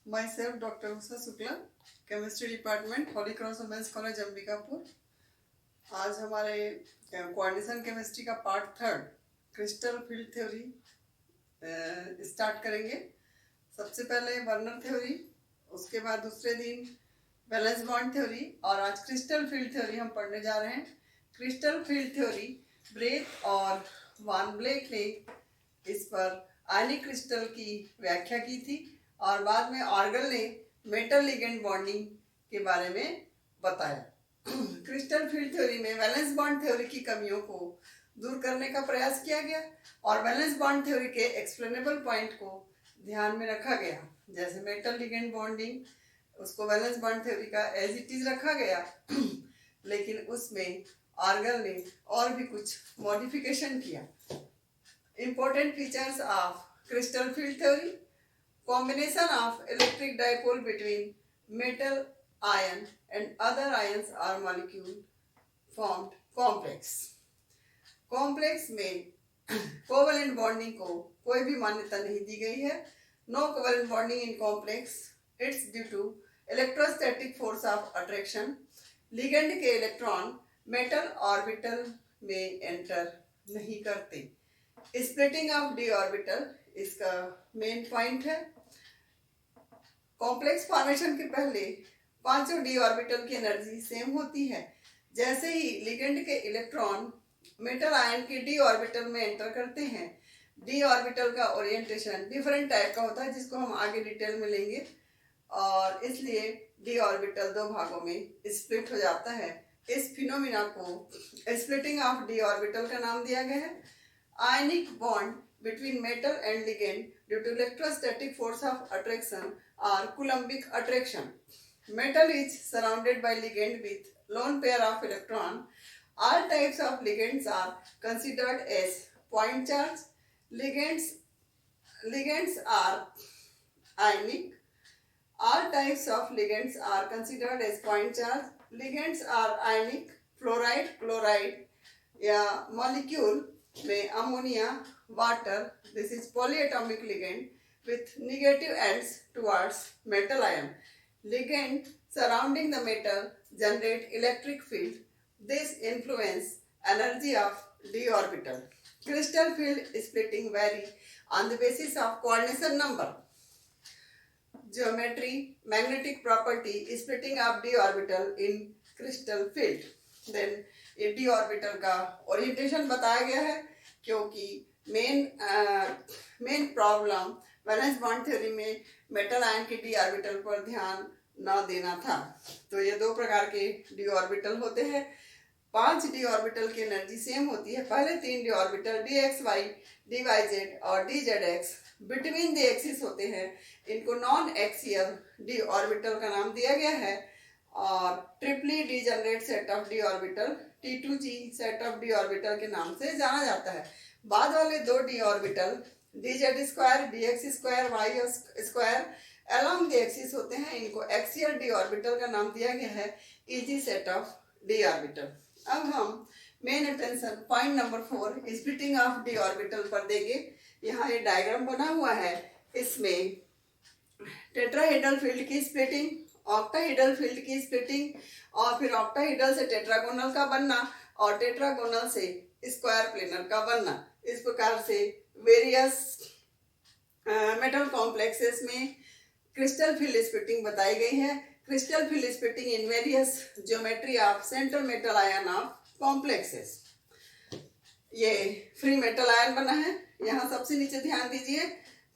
Myself, Dr. Usha Shukla, chemistry department Holy Cross Women's College Ambikapur. आज हमारे coordination chemistry का part third crystal field theory start करेंगे। सबसे पहले वर्नर थ्योरी, उसके बाद दूसरे दिन वैलेंस बॉन्ड थ्योरी और आज क्रिस्टल फील्ड थ्योरी हम पढ़ने जा रहे हैं। क्रिस्टल फील्ड थ्योरी ब्रेथ और वान ब्लेक ने इस पर आयनिक क्रिस्टल की व्याख्या की थी और बाद में ऑर्गल ने मेटल लिगेंड बॉन्डिंग के बारे में बताया। क्रिस्टल फील्ड थ्योरी में वैलेंस बॉन्ड थ्योरी की कमियों को दूर करने का प्रयास किया गया और वैलेंस बॉन्ड थ्योरी के एक्सप्लेनेबल पॉइंट को ध्यान में रखा गया। जैसे मेटल लिगेंड बॉन्डिंग, उसको वैलेंस बॉन्ड थ्योरी का एज इट इज रखा गया लेकिन उसमें ऑर्गल ने और भी कुछ मॉडिफिकेशन किया। Important features of crystal field theory: combination of electric dipole between metal ion and other ions or molecule formed complex. Complex में covalent bonding को कोई भी मान्यता नहीं दी गई है। No covalent bonding in complex. It's due to electrostatic force of attraction. Ligand के electron metal orbital में एंटर नहीं करते। स्प्लिटिंग ऑफ डी ऑर्बिटल इसका मेन पॉइंट है। कॉम्प्लेक्स फॉर्मेशन के पहले पांचों डी ऑर्बिटल की एनर्जी सेम होती है। जैसे ही लिगेंड के इलेक्ट्रॉन मेटल आयन के डी ऑर्बिटल में एंटर करते हैं, डी ऑर्बिटल का ओरिएंटेशन डिफरेंट टाइप का होता है जिसको हम आगे डिटेल में लेंगे और इसलिए डी ऑर्बिटल दो भागों में स्प्लिट हो जाता है। इस फिनोमिना को स्प्लिटिंग ऑफ डी ऑर्बिटल का नाम दिया गया है। Ionic bond between metal and ligand due to electrostatic force of attraction or Coulombic attraction. Metal is surrounded by ligand with lone pair of electron. All types of ligands are considered as point charge. Ligands are ionic. All types of ligands are considered as point charge. Ligands are ionic. Fluoride, chloride या molecule में ammonia, water. This is polyatomic ligand with negative ends towards metal ion. Ligand surrounding the metal generate electric field. This influence energy of d orbital. Crystal field splitting vary on the basis of coordination number. Geometry, magnetic property, splitting of d orbital in crystal field. Then D orbital का orientation बताया गया है क्योंकि main problem valence bond theory में metal ion के D orbital पर ध्यान न देना था। तो ये दो प्रकार के डी ऑर्बिटल होते हैं। 5 डी ऑर्बिटल की एनर्जी सेम होती है। पहले 3 D orbital D X Y, D Y Z और D Z X between the axis होते हैं। इनको नॉन एक्सियल डी ऑर्बिटल का नाम दिया गया है और triply degenerate set of D orbital T2G set of D orbital के नाम से जाना जाता है। बाद वाले दो D orbital dz square, dx square, y square along the axis होते हैं। इनको एक्सियल डी ऑर्बिटल का नाम दिया गया है EG set of D orbital. अब हम main attention point number 4 splitting of D orbital पर देंगे। यहाँ ये डायग्राम बना हुआ है। इसमें टेट्राहेड्रल फील्ड की स्प्लिटिंग, ऑक्टाहेड्रल फील्ड की स्प्लिटिंग और फिर ऑक्टाहेड्रल से टेट्रागोनल का बनना और टेट्रागोनल से स्क्वायर प्लेनर का बनना। इस प्रकार से वेरियस मेटल कॉम्प्लेक्सेस में क्रिस्टल फील्ड स्प्लिटिंग बताई गई है। Crystal field splitting in various geometry of central metal ion of complexes. ये फ्री मेटल आयन बना है। यहाँ सबसे नीचे ध्यान दीजिए,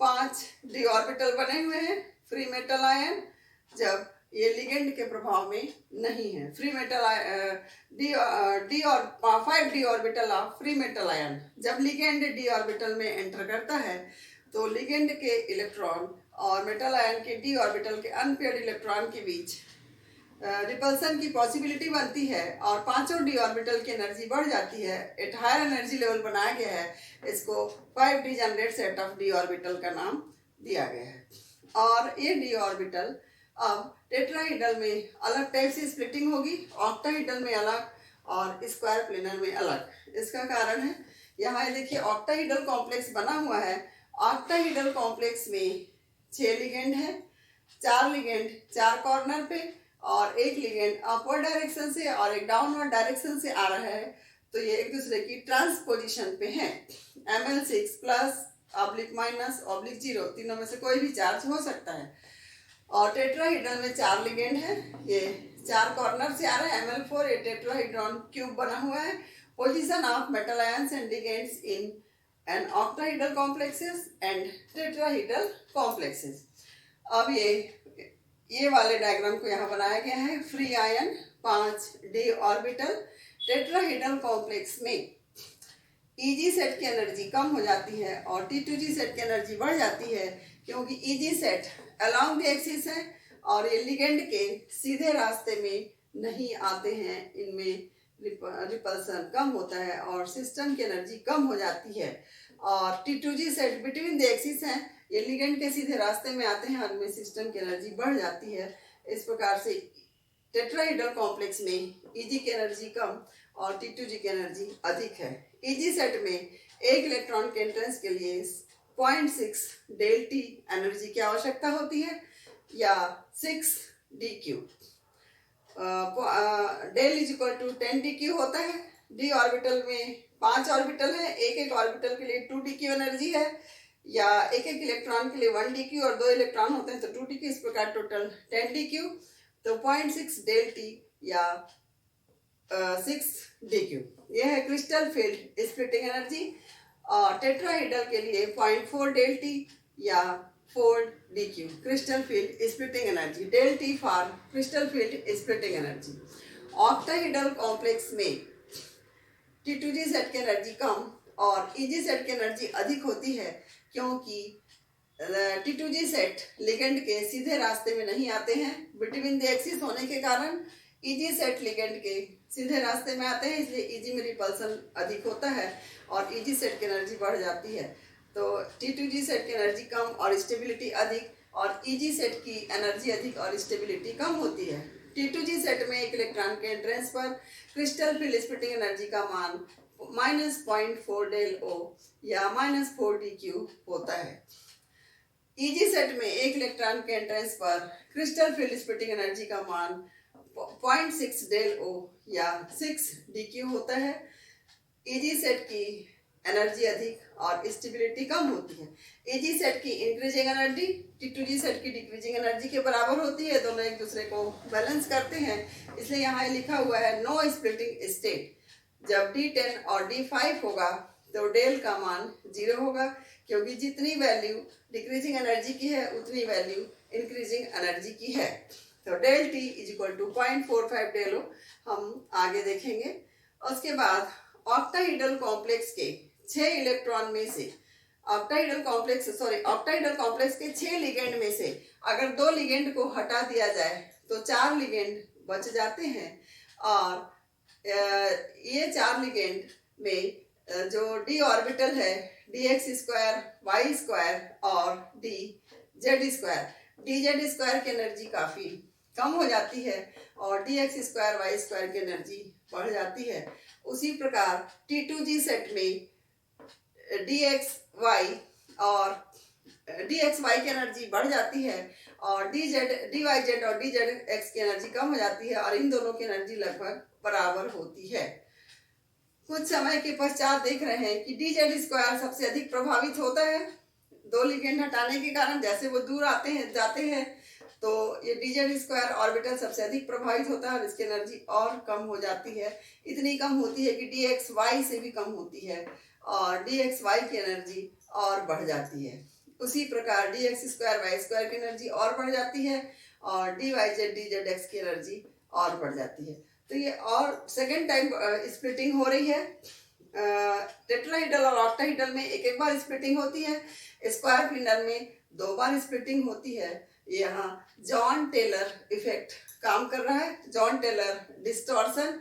5 डी ऑर्बिटल बने हुए हैं फ्री मेटल आयन जब ये लिगेंड के प्रभाव में नहीं है। फ्री मेटल डी और 5 D orbital of free metal ion जब लिगेंड डी ऑर्बिटल में एंटर करता है तो लिगेंड के इलेक्ट्रॉन और मेटल आयन के डी ऑर्बिटल के अनपेयर्ड इलेक्ट्रॉन के बीच रिपल्सन की पॉसिबिलिटी बनती है और पांचों डी ऑर्बिटल की एनर्जी बढ़ जाती है। एक हायर एनर्जी लेवल बनाया गया है। इसको 5 degenerate set of D orbital का नाम दिया गया है। और ये डी ऑर्बिटल अब टेट्राहेड्रल में अलग टाइप से स्प्लिटिंग होगी, ऑक्टाहेड्रल में अलग और स्क्वायर प्लेनर में अलग। इसका कारण है यहाँ देखिए ऑक्टाहेड्रल कॉम्प्लेक्स बना हुआ है। ऑक्टाहेड्रल कॉम्प्लेक्स में 6 लिगेंड है 4 लिगेंड 4 कॉर्नर पे और एक लिगेंड अपवर्ड डायरेक्शन से और एक डाउनवर्ड डायरेक्शन से आ रहा है, तो ये एक दूसरे की ट्रांसपोजिशन पे है। Ml6 plus oblique minus oblique 0, तीनों में से कोई भी चार्ज हो सकता है। और टेट्राहीड्रल में 4 लिगेंड है, ये 4 कॉर्नर से आ रहा है। Ml4 ये टेट्राहीड्रॉन क्यूब बना हुआ है। Position of metal ions and ligands in an octahedral complexes and tetrahedral complexes. अब ये वाले डायग्राम को यहाँ बनाया गया है। Free ion 5 d orbital tetrahedral complex में Eg सेट की एनर्जी कम हो जाती है और T2G सेट की एनर्जी बढ़ जाती है, क्योंकि Eg set along the axis है और ये लिगेंड के सीधे रास्ते में नहीं आते हैं। इनमें रिपल्सन कम होता है और सिस्टम की एनर्जी कम हो जाती है। और T2G set between the axis है, ये लिगेंड के सीधे रास्ते में आते हैं और इनमें सिस्टम की एनर्जी बढ़ जाती है। इस प्रकार से टेट्राहीड्रल कॉम्प्लेक्स में Eg की एनर्जी कम और T2G की एनर्जी अधिक है। Eg सेट में एक इलेक्ट्रॉन के एंट्रेंस के लिए 0.6 डेल टी एनर्जी की आवश्यकता होती है या 6 dq। Del is equal to 10 dq होता है। d ऑर्बिटल में 5 ऑर्बिटल है, एक ऑर्बिटल के लिए 2 dq एनर्जी है, या एक इलेक्ट्रॉन के लिए 1 dq और 2 इलेक्ट्रॉन होते हैं तो 2 dq। इस प्रकार टोटल 10 dq, तो 0.6 डेल टी या 6 dq। यह है क्रिस्टल फील्ड स्प्लिटिंग एनर्जी। और टेट्राहीड्रल के लिए 0.4 डेल टी या 4 dq crystal field splitting energy. Del t for crystal field splitting energy. Octahedral complex में T2G सेट की एनर्जी कम और Eg सेट की एनर्जी अधिक होती है, क्योंकि T2G सेट लिगेंड के सीधे रास्ते में नहीं आते हैं। बिटवीन द एक्सिस होने के कारण Eg सेट लिगेंड के सीधे रास्ते में आते हैं, इसलिए Eg में रिपल्सन अधिक होता है और Eg सेट की एनर्जी बढ़ जाती है। तो T2G सेट की एनर्जी कम और स्टेबिलिटी अधिक, और Eg सेट की एनर्जी अधिक और स्टेबिलिटी कम होती है। T2G सेट में एक इलेक्ट्रॉन के एंट्रेंस पर क्रिस्टल फील्ड स्प्लिटिंग एनर्जी का मान -0.4 डेल O या -4 dq होता है। Eg सेट में एक इलेक्ट्रॉन के एंट्रेंस पर क्रिस्टल फील्ड स्प्लिटिंग एनर्जी का मान 0.6 डेल O या 6 dq होता है। Eg सेट की एनर्जी अधिक और स्टेबिलिटी कम होती है। Eg सेट की इंक्रीजिंग एनर्जी T2G सेट की डिक्रीजिंग एनर्जी के बराबर होती है। दोनों एक दूसरे को बैलेंस करते हैं, इसलिए यहाँ लिखा हुआ है नो स्प्लिटिंग स्टेट। जब D10 और D5 होगा तो डेल का मान 0 होगा, क्योंकि जितनी वैल्यू डिक्रीजिंग एनर्जी की है उतनी वैल्यू इंक्रीजिंग एनर्जी की है। तो del t is equal to 0.45 del O हम आगे देखेंगे। उसके बाद ऑक्टाहीड्रल कॉम्प्लेक्स के 6 इलेक्ट्रॉन में से ऑक्टाहीड्रल कॉम्प्लेक्स के 6 लिगेंड में से अगर 2 लिगेंड को हटा दिया जाए तो 4 लिगेंड बच जाते हैं। और ये 4 लिगेंड में जो d ऑर्बिटल है dx², y² और dz², dz² की एनर्जी काफ़ी कम हो जाती है और dx², y² की एनर्जी बढ़ जाती है। उसी प्रकार T2G सेट में dxy की एनर्जी बढ़ जाती है और dyz और dzx की एनर्जी कम हो जाती है और इन दोनों की एनर्जी लगभग बराबर होती है। कुछ समय के पश्चात देख रहे हैं कि dz² सबसे अधिक प्रभावित होता है। 2 लिगेंड हटाने के कारण जैसे वो दूर जाते हैं तो ये dz² ऑर्बिटल सबसे अधिक प्रभावित होता है और इसकी एनर्जी और कम हो जाती है। इतनी कम होती है कि dxy से भी कम होती है और dxy की एनर्जी और बढ़ जाती है। उसी प्रकार dx² y² की एनर्जी और बढ़ जाती है और dyz dzx की एनर्जी और बढ़ जाती है। तो ये और सेकेंड टाइम स्प्लिटिंग हो रही है। टेट्राहीड्रल और ऑक्टाहीड्रल में एक बार स्प्लिटिंग होती है, स्क्वायर पिंडल में 2 बार स्प्लिटिंग होती है। यहाँ जॉन टेलर इफेक्ट काम कर रहा है। जॉन टेलर डिस्टॉर्शन,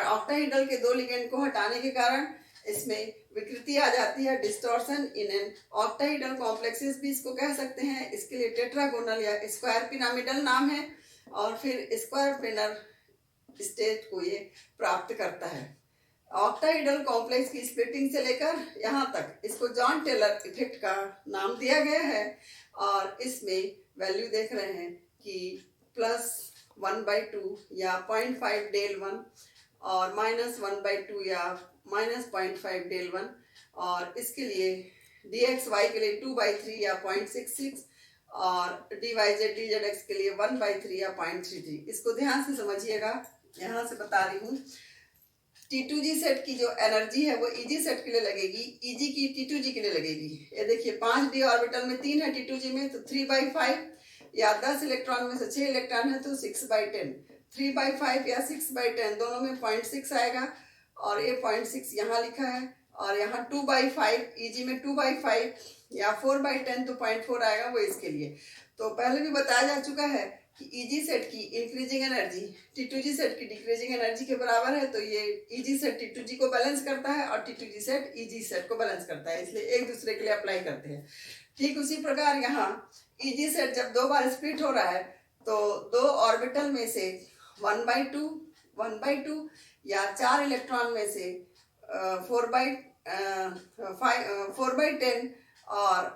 ऑक्टाहीड्रल के 2 लिगेंड को हटाने के कारण इसमें विकृति आ जाती है, distortion in an octahedral complexes भी इसको कह सकते हैं। इसके लिए टेट्रागोनल या स्क्वायर पिरामिडल नाम है और फिर स्क्वायर पिनर स्टेट को ये प्राप्त करता है। ऑक्टाहेड्रल कॉम्प्लेक्स की स्प्लिटिंग से लेकर यहाँ तक इसको जॉन टेलर इफेक्ट का नाम दिया गया है। और इसमें वैल्यू देख रहे हैं कि +1/2 या 0.5 del 1 और -1/2 या -0.5 del 1, और इसके लिए dxy के लिए 2/3 या 0.66 और dz के लिए 1/3 या 0.33। इसको ध्यान से समझिएगा, यहाँ से बता रही हूँ। T2G सेट की जो एनर्जी है वो EG सेट के लिए लगेगी, EG की T2G के लिए लगेगी। ये देखिए 5d ऑर्बिटल में 3 है T2G में, तो 3/5 या 10 इलेक्ट्रॉन में से 6 इलेक्ट्रॉन है तो 6/10। 3/5 या 6/10 दोनों में 0.6 आएगा, और ये 0.6 यहाँ लिखा है, और यहाँ 2/5 EG में 2/5 या 4/10 तो 0.4 आएगा, वो इसके लिए। तो पहले भी बताया जा चुका है कि EG सेट की इंक्रीजिंग एनर्जी T2G सेट की डिक्रीजिंग एनर्जी के बराबर है, तो ये EG सेट T2G को बैलेंस करता है और T2G सेट EG सेट को बैलेंस करता है, इसलिए एक दूसरे के लिए अप्लाई करते हैं। ठीक उसी प्रकार यहाँ EG सेट जब 2 बार स्प्लिट हो रहा है तो 2 ऑर्बिटल में से 1/2 या 4 इलेक्ट्रॉन में से 4/10 और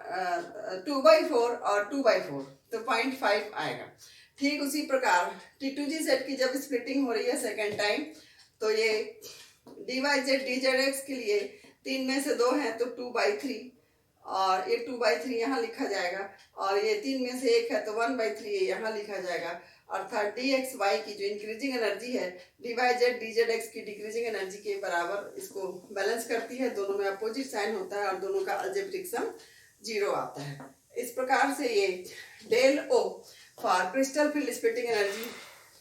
2/4 और 2/4 तो 0.5 आएगा। ठीक उसी प्रकार T2G सेट की जब स्प्लिटिंग हो रही है सेकेंड टाइम, तो ये dz dz के लिए 3 में से 2 हैं तो 2/3, और ये 2/3 यहाँ लिखा जाएगा, और ये 3 में से 1 है तो 1/3 यहाँ लिखा जाएगा। अर्थात dxy की जो इंक्रीजिंग एनर्जी है dz dz की डिक्रीजिंग एनर्जी के बराबर इसको बैलेंस करती है। दोनों में अपोजिट साइन होता है और दोनों का अलजेब्रिक सम 0 आता है। इस प्रकार से ये del O for crystal field splitting energy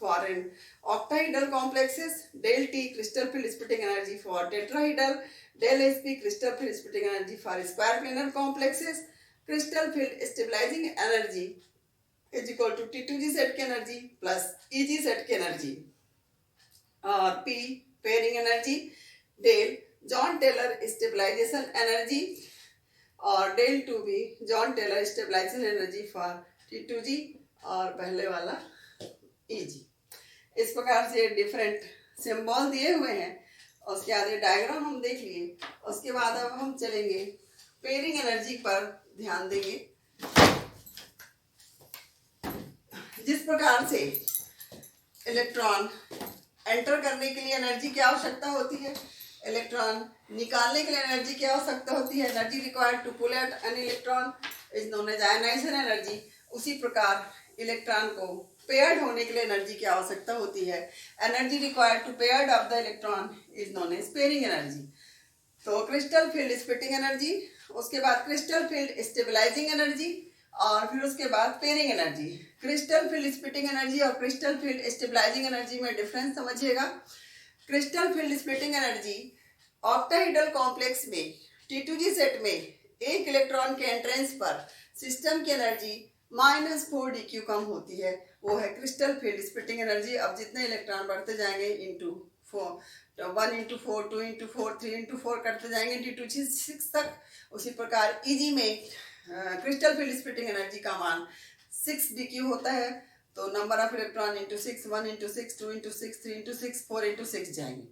for an octahedral complexes, del T crystal field splitting energy for tetrahedral, del SP crystal field splitting energy for square planar complexes, crystal field stabilizing energy is equal to T2G set की energy plus EG set की energy, और P pairing energy, del Jahn Teller stabilisation energy, और del 2B Jahn Teller stabilisation energy for T2G और पहले वाला EG। इस प्रकार से डिफरेंट सिंबल दिए हुए हैं, उसके आगे डायग्राम हम देख लिए। उसके बाद अब हम चलेंगे पेयरिंग एनर्जी पर ध्यान देंगे। जिस प्रकार से इलेक्ट्रॉन एंटर करने के लिए एनर्जी की आवश्यकता होती है, इलेक्ट्रॉन निकालने के लिए एनर्जी की आवश्यकता होती है, energy required to pull out an electron is known as ionisation energy, उसी प्रकार इलेक्ट्रॉन को पेयर्ड होने के लिए एनर्जी की आवश्यकता होती है, energy required to paired off the electron is known as pairing energy. तो क्रिस्टल फील्ड स्प्लिटिंग एनर्जी, उसके बाद क्रिस्टल फील्ड स्टेबलाइजिंग एनर्जी, और फिर उसके बाद pairing energy. Crystal field splitting energy और क्रिस्टल फील्ड स्टेबलाइजिंग एनर्जी में डिफरेंस समझिएगा। Crystal field splitting energy octahedral complex में T2G सेट में एक इलेक्ट्रॉन के एंट्रेंस पर सिस्टम की एनर्जी -4 dQ कम होती है, वो है क्रिस्टल फील्ड स्प्लिटिंग एनर्जी। अब जितने इलेक्ट्रॉन बढ़ते जाएंगे इंटू 4, 1 into 4, 2 into 4, 3 into 4 करते जाएंगे T2G6 तक। उसी प्रकार EG में क्रिस्टल फील्ड स्प्लिटिंग एनर्जी का मान 6 dQ होता है, तो number of electron into 6, 1 into 6, 2 into 6, 3 into 6, 4 into 6 जाएंगे।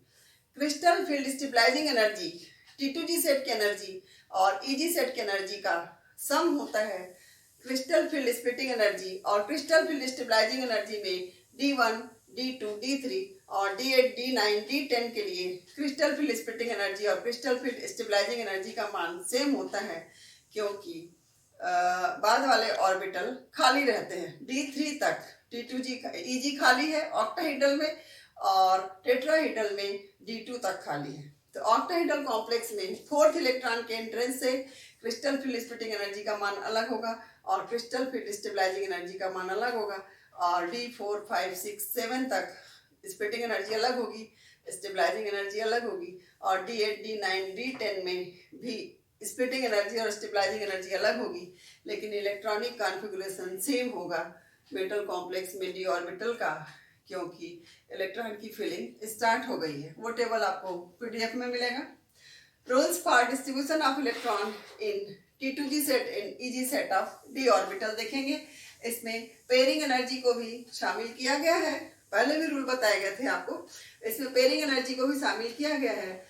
Crystal field stabilizing energy T2G set की एनर्जी और EG सेट की एनर्जी का सम होता है क्रिस्टल फील्ड स्प्लिटिंग एनर्जी और क्रिस्टल फील्ड स्टेबलाइजिंग एनर्जी में D1, D2, D3 और D8, D9, D10 के लिए क्रिस्टल फील्ड स्प्लिटिंग एनर्जी और क्रिस्टल फील्ड स्टेबलाइजिंग एनर्जी का मान सेम होता है, क्योंकि बाद वाले ऑर्बिटल खाली रहते हैं। D3 तक T2G EG खाली है ऑक्टाहेड्रल में, और टेट्राहेड्रल में D2 तक खाली है। तो ऑक्टाहेड्रल कॉम्प्लेक्स में 4th इलेक्ट्रॉन के एंट्रेंस से क्रिस्टल फील्ड स्प्लिटिंग एनर्जी का मान अलग होगा और क्रिस्टल फील्ड स्टेबलाइजिंग एनर्जी का मान अलग होगा, और D4, 5, 6, 7 तक स्प्लिटिंग एनर्जी अलग होगी, स्टेबलाइजिंग एनर्जी अलग होगी, और D8, D9, D10 में भी स्प्लिटिंग एनर्जी और स्टेबलाइजिंग एनर्जी अलग होगी, लेकिन इलेक्ट्रॉनिक कॉन्फ़िगरेशन सेम होगा मेटल कॉम्प्लेक्स में d ऑर्बिटल का, क्योंकि इलेक्ट्रॉन की फिलिंग स्टार्ट हो गई है। वो टेबल आपको PDF में मिलेगा। Rules for distribution of electron in T2G set and EG set of d orbital देखेंगे। इसमें पेयरिंग एनर्जी को भी शामिल किया गया है, पहले भी रूल बताए गए थे आपको। इसमें पेयरिंग एनर्जी को भी शामिल किया गया है।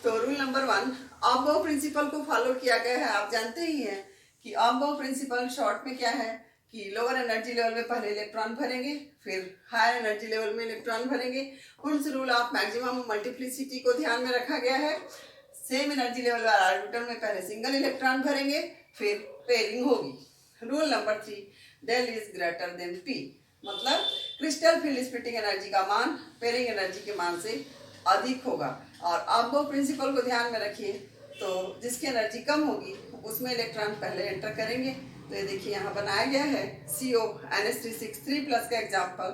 तो रूल नंबर 1, ऑफ-बाउ प्रिंसिपल को फॉलो किया गया है। आप जानते ही हैं कि ऑफ-बाउ प्रिंसिपल शॉर्ट में क्या है कि लोअर एनर्जी लेवल में पहले इलेक्ट्रॉन भरेंगे, फिर हायर एनर्जी लेवल में इलेक्ट्रॉन भरेंगे। Hund's rule of maximum multiplicity को ध्यान में रखा गया है। सेम एनर्जी लेवल वाले ऑर्बिटल में पहले सिंगल इलेक्ट्रॉन भरेंगे, फिर पेयरिंग होगी। Rule number 3, del is greater than P, मतलब क्रिस्टल फील्ड स्प्लिटिंग एनर्जी का मान पेयरिंग एनर्जी के मान से अधिक होगा। और ऑफ-बाउ प्रिंसिपल को ध्यान में रखिए, तो जिसकी एनर्जी कम होगी उसमें इलेक्ट्रॉन पहले एंटर करेंगे। तो ये देखिए यहाँ बनाया गया है CO NH363+ का एग्जाम्पल।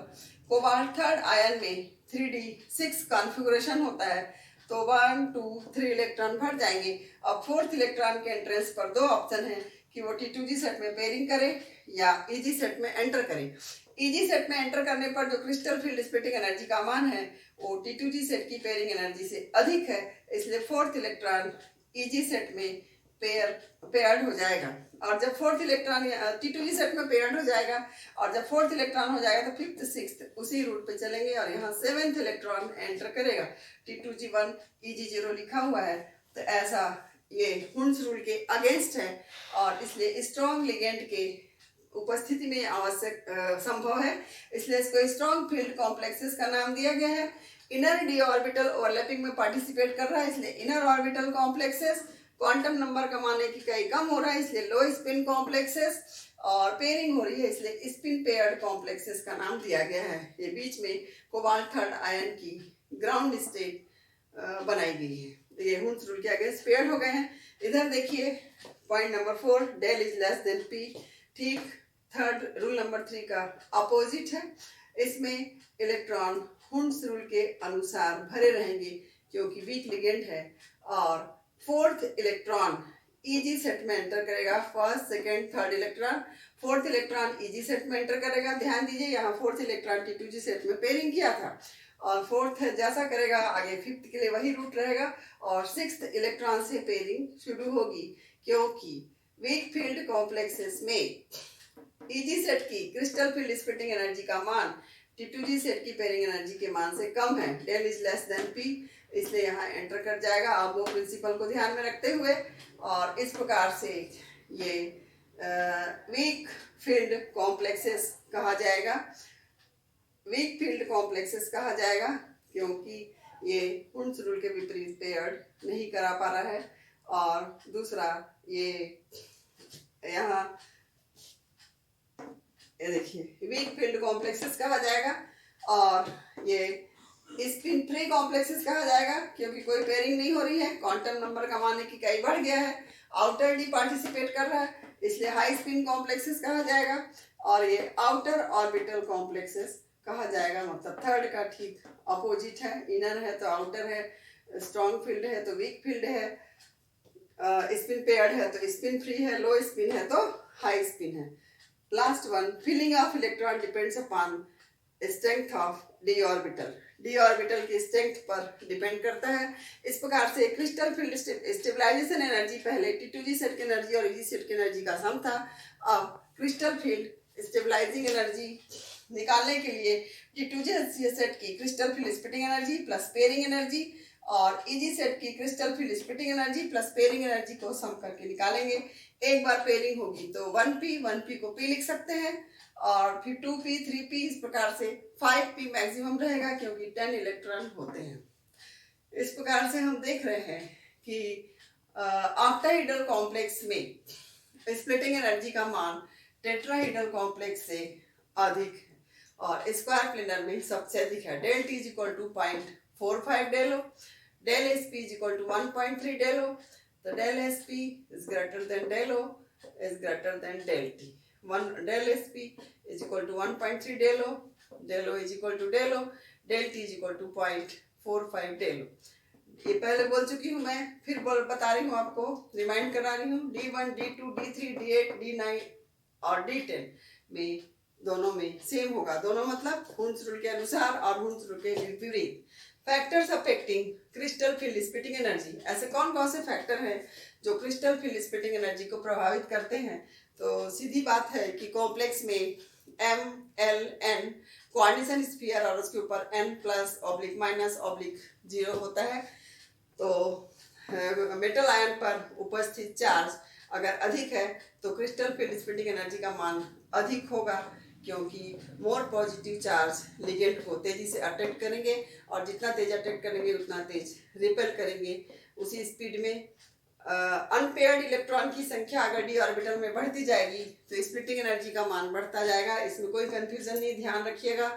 कोबाल्ट थर्ड आयन में 3d6 कॉन्फ़िगरेशन होता है, तो 1 2 3 इलेक्ट्रॉन भर जाएंगे। अब फोर्थ इलेक्ट्रॉन के एंट्रेंस पर दो ऑप्शन है कि वो T2G सेट में पेयरिंग करे या EG सेट में एंटर करे। EG सेट में एंटर करने पर जो क्रिस्टल फील्ड स्प्लिटिंग एनर्जी का मान है वो T2G सेट की पेयरिंग एनर्जी से अधिक है, इसलिए फोर्थ इलेक्ट्रॉन EG सेट में पेयर्ड हो जाएगा। और जब फोर्थ इलेक्ट्रॉन T2G सेट में पेयर्ड हो जाएगा और जब फोर्थ इलेक्ट्रॉन हो जाएगा तो फिफ्थ सिक्स्थ उसी रूट पे चलेंगे और यहाँ सेवेंथ इलेक्ट्रॉन एंटर करेगा। T2G1 EG0 लिखा हुआ है, तो ऐसा ये हुंस रूल के अगेंस्ट है और इसलिए स्ट्रॉन्ग लिगेंड के उपस्थिति में आवश्यक संभव है, इसलिए इसको स्ट्रॉन्ग फील्ड कॉम्प्लेक्सेस का नाम दिया गया है। इनर डी ऑर्बिटल ओवरलैपिंग में पार्टिसिपेट कर रहा है, इसलिए inner orbital complexes. Quantum number कमाने की कई कम हो रहा है, इसलिए लो स्पिन कॉम्प्लेक्सेस। और पेयरिंग हो रही है, इसलिए स्पिन पेयर्ड कॉम्प्लेक्सेस का नाम दिया गया है। ये बीच में कोबाल्ट थर्ड आयन की ग्राउंड स्टेट बनाई गई है। ये हुंस रूल के अगेंस्ट पेयर्ड हो गए हैं। इधर देखिए point number 4, del is less than P, ठीक थर्ड रूल नंबर 3 का अपोजिट है। इसमें इलेक्ट्रॉन हुंस रूल के अनुसार भरे रहेंगे क्योंकि वीक लिगेंड है। और फोर्थ इलेक्ट्रॉन EG सेट में एंटर करेगा, first second third electron fourth electron EG set में एंटर करेगा। ध्यान दीजिए यहाँ फोर्थ इलेक्ट्रॉन T2G सेट में पेयरिंग किया था और फोर्थ जैसा करेगा आगे फिफ्थ के लिए वही रूट रहेगा और सिक्स्थ इलेक्ट्रॉन से पेयरिंग शुरू होगी, क्योंकि वीक फील्ड कॉम्प्लेक्सेस में EG सेट की क्रिस्टल फील्ड स्प्लिटिंग एनर्जी का मान T2G सेट की पेयरिंग एनर्जी के मान से कम है। Del is less than P, इसलिए यहाँ एंटर कर जाएगा अब वो प्रिंसिपल को ध्यान में रखते हुए। और इस प्रकार से ये वीक फील्ड कॉम्प्लेक्सेस कहा जाएगा, वीक फील्ड कॉम्प्लेक्सेस कहा जाएगा क्योंकि ये हुंस रूल के विपरीत पेयर्ड नहीं करा पा रहा है। और दूसरा ये यहाँ ये देखिए वीक फील्ड कॉम्प्लेक्सेस कहा जाएगा और ये स्पिन फ्री कॉम्प्लेक्सेस कहा जाएगा क्योंकि कोई पेयरिंग नहीं हो रही है। क्वांटम नंबर कमाने की कई बढ़ गया है, आउटर डी पार्टिसिपेट कर रहा है, इसलिए हाई स्पिन कॉम्प्लेक्सेस कहा जाएगा। और ये आउटर ऑर्बिटल कॉम्प्लेक्सेस कहा जाएगा, मतलब थर्ड का ठीक अपोजिट है। इनर है तो आउटर है, स्ट्रॉन्ग फील्ड है तो वीक फील्ड है, स्पिन पेयर्ड है तो स्पिन फ्री है, लो स्पिन है तो हाई स्पिन है। Last one, filling of electron depends upon strength of D orbital, D orbital की स्ट्रेंथ पर डिपेंड करता है। इस प्रकार से क्रिस्टल फील्ड स्टेबलाइजेशन एनर्जी पहले T2G सेट की एनर्जी और EG सेट की एनर्जी का सम था। अब क्रिस्टल फील्ड स्टेबलाइजिंग एनर्जी निकालने के लिए T2G सेट की crystal field splitting energy plus pairing energy और EG सेट की crystal field splitting energy plus pairing energy को सम करके निकालेंगे। एक बार पेयरिंग होगी तो 1p को p लिख सकते हैं और फिर 2p 3p इस प्रकार से 5p मैक्सिमम रहेगा क्योंकि 10 इलेक्ट्रॉन होते हैं। इस प्रकार से हम देख रहे हैं कि ऑक्टाहेड्रल कॉम्प्लेक्स में स्प्लिटिंग एनर्जी का मान टेट्राहेड्रल कॉम्प्लेक्स से अधिक है और स्क्वायर प्लेनर में सबसे अधिक है। Del T = 0.45 del O, del SP = 1.3 del O, तो del SP is greater than del O is greater than del T। del SP is equal to 1.3 del O, del O is equal to del O, del T is equal to 0.45 del O। ये पहले बोल चुकी हूँ मैं, फिर बता रही हूँ आपको, रिमाइंड करा रही हूँ। D1, D2, D3, D8, D9 और D10 में दोनों में सेम होगा, दोनों मतलब हुंस रूल के अनुसार और हुंस रूल के विपरीत। Factors affecting crystal field splitting energy, ऐसे कौन कौन से फैक्टर हैं जो क्रिस्टल फील्ड स्प्लिटिंग एनर्जी को प्रभावित करते हैं? तो सीधी बात है कि कॉम्प्लेक्स में M, L, N coordination sphere और उसके ऊपर N+/-0 होता है। तो मेटल आयन पर उपस्थित चार्ज अगर अधिक है तो क्रिस्टल फील्ड स्प्लिटिंग एनर्जी का मान अधिक होगा, क्योंकि मोर पॉजिटिव चार्ज लिगेंड को तेजी से अट्रैक्ट करेंगे और जितना तेज अट्रैक्ट करेंगे उतना तेज रिपेल करेंगे। उसी स्पीड में अनपेयर्ड इलेक्ट्रॉन की संख्या अगर डी ऑर्बिटल में बढ़ती जाएगी तो स्प्लिटिंग एनर्जी का मान बढ़ता जाएगा। इसमें कोई कंफ्यूजन नहीं, ध्यान रखिएगा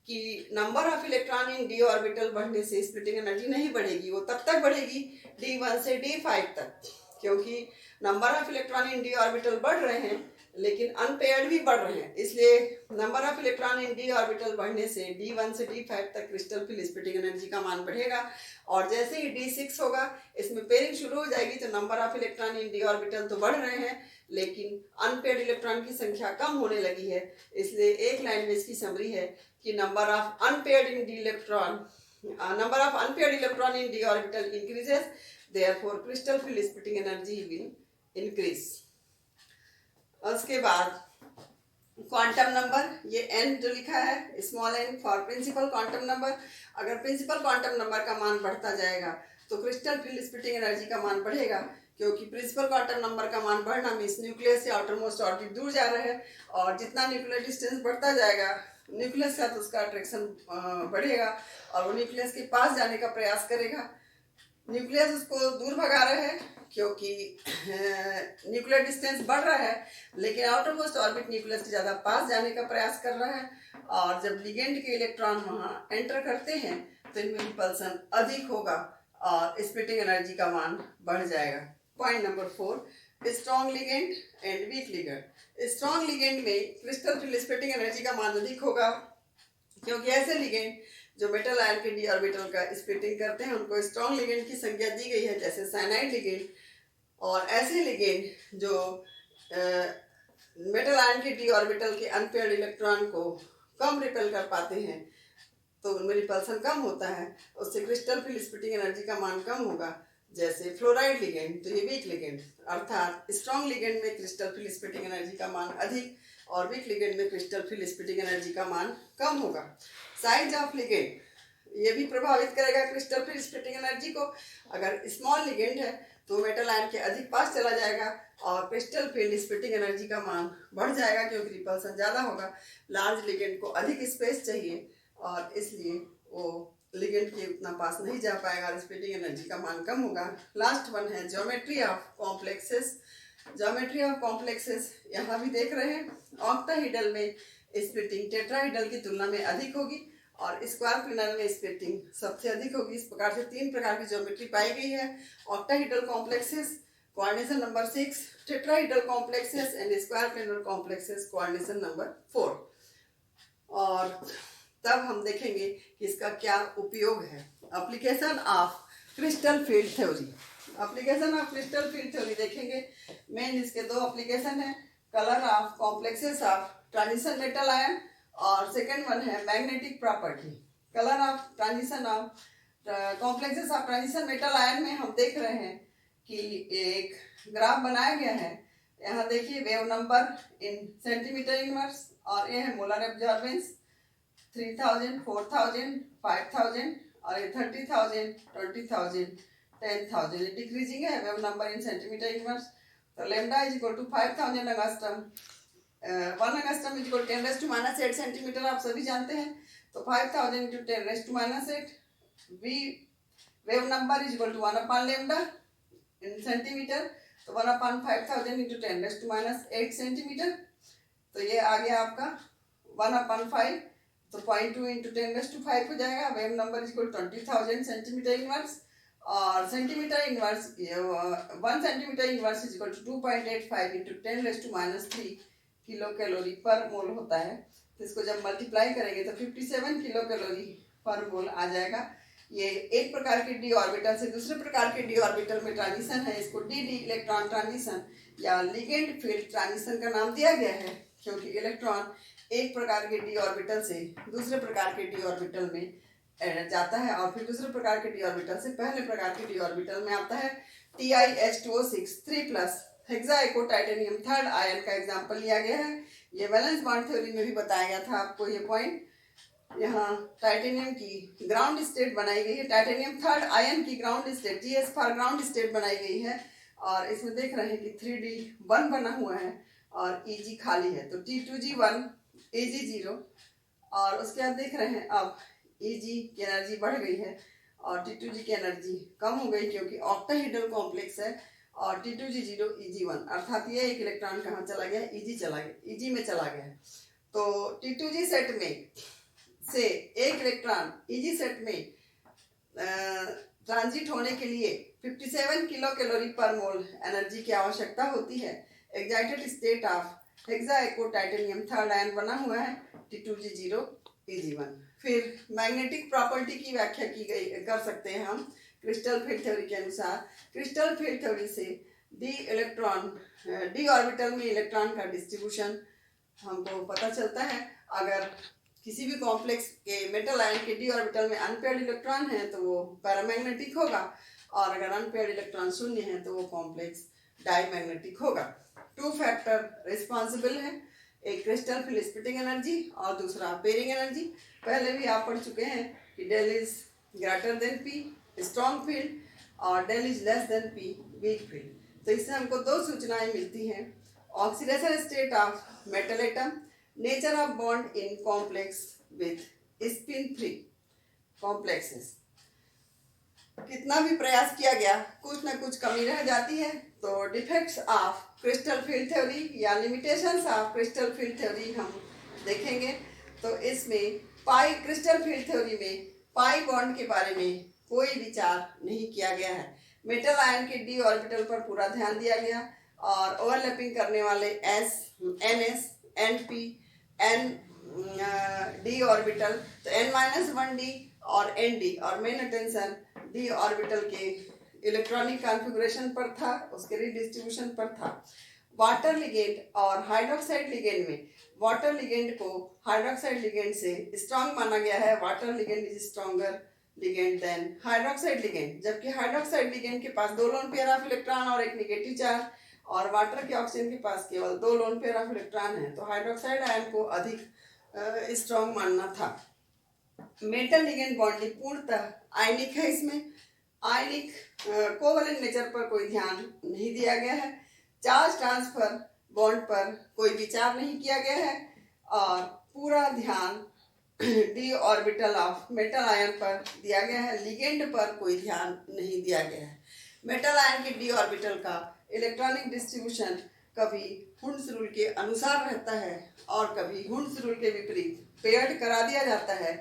कि number of electron in D orbital बढ़ने से स्प्लिटिंग एनर्जी नहीं बढ़ेगी, वो तब तक बढ़ेगी D1 से D5 तक, क्योंकि number of electron in D orbital बढ़ रहे हैं लेकिन अनपेयर्ड भी बढ़ रहे हैं, इसलिए number of electron in D orbital बढ़ने से D1 से D5 तक क्रिस्टल फील्ड स्प्लिटिंग एनर्जी का मान बढ़ेगा। और जैसे ही D6 होगा, इसमें पेयरिंग शुरू हो जाएगी, तो number of electron in D orbital तो बढ़ रहे हैं लेकिन अनपेयर्ड इलेक्ट्रॉन की संख्या कम होने लगी है। इसलिए एक लाइन में इसकी समरी है कि number of unpaired electron in D orbital increases, therefore crystal field splitting energy will increase. उसके बाद क्वांटम नंबर, ये n जो लिखा है small n for principal quantum number. अगर प्रिंसिपल क्वांटम नंबर का मान बढ़ता जाएगा तो क्रिस्टल फील्ड स्प्लिटिंग एनर्जी का मान बढ़ेगा, क्योंकि प्रिंसिपल क्वांटम नंबर का मान बढ़ना मीन्स न्यूक्लियस से आउटरमोस्ट ऑर्बिट दूर जा रहा है, और जितना न्यूक्लियर डिस्टेंस बढ़ता जाएगा न्यूक्लियस का तो उसका अट्रैक्शन बढ़ेगा और वो न्यूक्लियस के पास जाने का प्रयास करेगा। न्यूक्लियस उसको दूर भगा रहा है क्योंकि न्यूक्लियर डिस्टेंस बढ़ रहा है, लेकिन आउटर मोस्ट ऑर्बिट न्यूक्लियस के ज़्यादा पास जाने का प्रयास कर रहा है, और जब लिगेंड के इलेक्ट्रॉन वहाँ एंटर करते हैं तो इनमें रिपल्सन अधिक होगा और स्प्लिटिंग एनर्जी का मान बढ़ जाएगा। Point number 4, strong ligand and week ligand. Strong ligand में क्रिस्टल फील्ड स्प्लिटिंग एनर्जी का मान अधिक होगा, क्योंकि ऐसे लिगेंड जो मेटल आयन के डी ऑर्बिटल का स्प्लिटिंग करते हैं उनको स्ट्रॉन्ग लिगेंड की संज्ञा दी गई है, जैसे साइनाइड लिगेंड। और ऐसे लिगेंड जो मेटल आयन के डी ऑर्बिटल के अनपेयर्ड इलेक्ट्रॉन को कम रिपेल कर पाते हैं तो उनमें रिपल्सन कम होता है, उससे क्रिस्टल फील्ड स्प्लिटिंग एनर्जी का मान कम होगा। जैसे फ्लोराइड लिगेंड, तो ये वीक लिगेंड, अर्थात स्ट्रॉन्ग लिगेंड में क्रिस्टल फील्ड स्प्लिटिंग एनर्जी का मान अधिक और वीक लिगेंड में क्रिस्टल फील्ड स्प्लिटिंग एनर्जी का मान कम होगा। साइज ऑफ लिगेंड, ये भी प्रभावित करेगा क्रिस्टल फील्ड स्प्लिटिंग एनर्जी को। अगर स्मॉल लिगेंड है तो मेटल आयन के अधिक पास चला जाएगा और क्रिस्टल फील्ड स्प्लिटिंग एनर्जी का मान बढ़ जाएगा, क्योंकि रिपल्सन ज़्यादा होगा। लार्ज लिगेंड को अधिक स्पेस चाहिए और इसलिए वो लिगेंड के उतना पास नहीं जा पाएगा और स्प्लिटिंग एनर्जी का मान कम होगा। लास्ट वन है geometry of complexes. Geometry of complexes यहाँ भी देख रहे हैं, ऑक्टाहेड्रल में स्प्लिटिंग टेट्राहेड्रल की तुलना में अधिक होगी और स्क्वायर प्लेनर में स्प्लिटिंग सबसे अधिक होगी। इस प्रकार से 3 प्रकार की ज्योमेट्री पाई गई है, octahedral complexes coordination number 6, tetrahedral complexes and square planar complexes coordination number 4। और तब हम देखेंगे कि इसका क्या उपयोग है। Application of crystal field theory, application of crystal field theory देखेंगे। मेन इसके 2 एप्लीकेशन है, colour of complexes of transition metal ion और सेकेंड वन है magnetic property. Colour of transition of complexes of transition metal ion में हम देख रहे हैं कि एक ग्राफ बनाया गया है। यहाँ देखिए wave number in centimetre inverse, और ये है मोलर एब्जॉर्बेंस 3000, 4000, 5000 और ये 30,000, 20,000, 10,000। डिक्रीजिंग है wave number in centimetre inverse. तो lambda is equal to 5000 angstrom, 1 angstrom is equal 10⁻⁸ centimetre, आप सभी जानते हैं। तो 5000 into 10⁻⁸, we wave number is equal to 1 lambda in centimetre, तो 1/5000 इंटू 10⁻⁸ सेंटीमीटर। तो ये आ गया आपका 1/5, तो 0.2 इंटू 10⁵ हो जाएगा। Wave number is equal 20,000 centimetre inverse, और centimetre inverse 1 centimetre inverse is equal to 2.85 into 10⁻³ kilo calorie per mole होता है। तो इसको जब मल्टीप्लाई करेंगे तो 57 किलो कैलोरी पर मोल आ जाएगा। ये एक प्रकार के डी ऑर्बिटल से दूसरे प्रकार के डी ऑर्बिटल में ट्रांजिशन है, इसको डी इलेक्ट्रॉन ट्रांजिशन या लिगेंड फील्ड ट्रांजिशन का नाम दिया गया है, क्योंकि इलेक्ट्रॉन एक प्रकार के डी ऑर्बिटल से दूसरे प्रकार के डी ऑर्बिटल में जाता है और फिर दूसरे प्रकार के डी ऑर्बिटल से पहले प्रकार के डी ऑर्बिटल में आता है। TiH2O6 3+ हेक्साएको टाइटेनियम थर्ड आयन का एग्जाम्पल लिया गया है। ये वैलेंस बॉन्ड थ्योरी में भी बताया गया था आपको ये पॉइंट। यहाँ टाइटेनियम की ग्राउंड स्टेट बनाई गई है, टाइटेनियम थर्ड आयन की ground state, GS for ground state बनाई गई है। और इसमें देख रहे हैं कि 3D1 बना हुआ है और Eg खाली है, तो T2G1 Ag0। और उसके बाद देख रहे हैं अब Eg की एनर्जी बढ़ गई है और T2G की एनर्जी कम हो गई, क्योंकि ऑक्टाहेड्रल कॉम्प्लेक्स है। और T2G0 Eg1 अर्थात ये एक इलेक्ट्रॉन कहाँ चला गया, Eg चला गया, Eg में चला गया है। तो T2G सेट में से एक इलेक्ट्रॉन Eg सेट में ट्रांजिट होने के लिए 57 किलो कैलोरी पर मोल एनर्जी की आवश्यकता होती है। Excited state of hexaaquo titanium third आयन बना हुआ है T2G0 Eg1। फिर मैग्नेटिक प्रॉपर्टी की व्याख्या की गई कर सकते हैं हम क्रिस्टल फील्ड थ्योरी के अनुसार। क्रिस्टल फील्ड थ्योरी से डी ऑर्बिटल में इलेक्ट्रॉन का डिस्ट्रीब्यूशन हमको पता चलता है। अगर किसी भी कॉम्प्लेक्स के मेटल आयन के डी ऑर्बिटल में अनपेयर्ड इलेक्ट्रॉन है तो वो पैरामैग्नेटिक होगा, और अगर अनपेयर्ड इलेक्ट्रॉन शून्य है तो वो कॉम्प्लेक्स डाईमैग्नेटिक होगा। 2 फैक्टर रिस्पॉन्सिबल है, एक क्रिस्टल फील्ड स्प्लिटिंग एनर्जी और दूसरा पेयरिंग एनर्जी। पहले भी आप पढ़ चुके हैं कि del is greater than P strong field और del is less than P weak field. तो इससे हमको 2 सूचनाएं मिलती हैं। Oxidation state of metal atom, nature of bond in complex with spin free complexes. कितना भी प्रयास किया गया कुछ ना कुछ कमी रह जाती है। तो defects of crystal field theory या limitations of crystal field theory हम देखेंगे। तो इसमें पाई क्रिस्टल फील्ड थ्योरी में पाई बॉन्ड के बारे में कोई विचार नहीं किया गया है। मेटल आयन के डी ऑर्बिटल पर पूरा ध्यान दिया गया और ओवरलैपिंग करने वाले S, NS, NP, N D orbital, तो n-1d और nd और मेन अटेंशन डी ऑर्बिटल के इलेक्ट्रॉनिक कॉन्फ़िगरेशन पर था, उसके रिडिस्ट्रीब्यूशन पर था। वाटर लिगेंड और हाइड्रोक्साइड लिगेंड में वाटर लिगेंड को हाइड्रोक्साइड लिगेंड से स्ट्रांग माना गया है। Water ligand is stronger ligand than hydroxide ligand, जबकि हाइड्रोक्साइड लिगेंड के पास 2 लोन पेयर ऑफ इलेक्ट्रॉन और एक नेगेटिव चार्ज, और वाटर के ऑक्सीजन के पास केवल 2 लोन पेयर ऑफ इलेक्ट्रॉन है। तो हाइड्रोक्साइड आयन को अधिक स्ट्रॉन्ग मानना था। मेटल लिगेंड बॉन्डिंग पूर्णतः आयनिक है। इसमें आयनिक कोवलेंट नेचर पर कोई ध्यान नहीं दिया गया है। चार्ज ट्रांसफर बॉन्ड पर कोई विचार नहीं किया गया है और पूरा ध्यान D orbital of metal ion पर दिया गया है। लिगेंड पर कोई ध्यान नहीं दिया गया है। मेटल आयन के डी ऑर्बिटल का इलेक्ट्रॉनिक डिस्ट्रीब्यूशन कभी हुंड्स रूल के अनुसार रहता है और कभी हुंड्स रूल के विपरीत पेयर्ड करा दिया जाता है।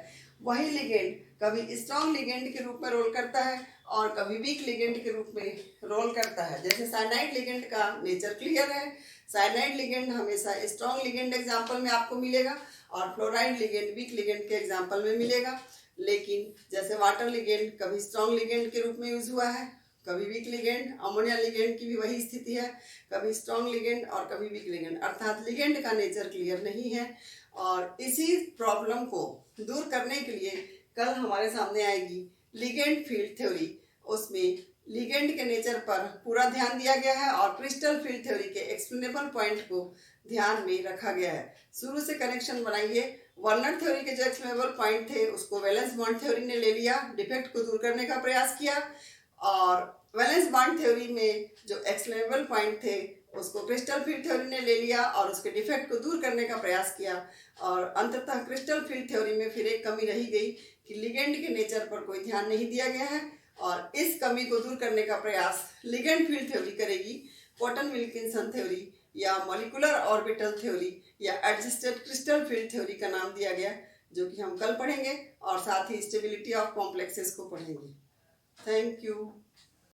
वही लिगेंड कभी स्ट्रॉन्ग लिगेंड के रूप में रोल करता है और कभी वीक लिगेंड के रूप में रोल करता है। जैसे साइनाइड लिगेंड का नेचर क्लियर है। साइनाइड लिगेंड हमेशा स्ट्रॉन्ग लिगेंड एग्जाम्पल में आपको मिलेगा और फ्लोराइड लिगेंड वीक लिगेंड के एग्जाम्पल में मिलेगा। लेकिन जैसे वाटर लिगेंड कभी स्ट्रॉन्ग लिगेंड के रूप में यूज हुआ है, कभी वीक लिगेंड, अमोनिया लिगेंड की भी वही स्थिति है, कभी स्ट्रॉन्ग लिगेंड और कभी वीक लिगेंड, अर्थात लिगेंड का नेचर क्लियर नहीं है। और इसी प्रॉब्लम को दूर करने के लिए कल हमारे सामने आएगी लिगेंड फील्ड थ्योरी। उसमें लिगेंड के नेचर पर पूरा ध्यान दिया गया है और क्रिस्टल फील्ड थ्योरी के एक्सप्लेनेबल पॉइंट को ध्यान में रखा गया है। शुरू से कनेक्शन बनाइए। वर्नर थ्योरी के जो एक्सप्लेनेबल पॉइंट थे उसको वैलेंस बॉन्ड थ्योरी ने ले लिया, डिफेक्ट को दूर करने का प्रयास किया, और वैलेंस बॉन्ड थ्योरी में जो एक्सप्लेनेबल पॉइंट थे उसको क्रिस्टल फील्ड थ्योरी ने ले लिया और उसके डिफेक्ट को दूर करने का प्रयास किया। और अंततः क्रिस्टल फील्ड थ्योरी में फिर एक कमी रही गई कि लिगेंड के नेचर पर कोई ध्यान नहीं दिया गया है, और इस कमी को दूर करने का प्रयास लिगेंड फील्ड थ्योरी करेगी। कॉटन विल्किंसन थ्योरी या मॉलिक्यूलर ऑर्बिटल थ्योरी या एडजस्टेड क्रिस्टल फील्ड थ्योरी का नाम दिया गया, जो कि हम कल पढ़ेंगे, और साथ ही स्टेबिलिटी ऑफ कॉम्प्लेक्सेस को पढ़ेंगे। Thank you.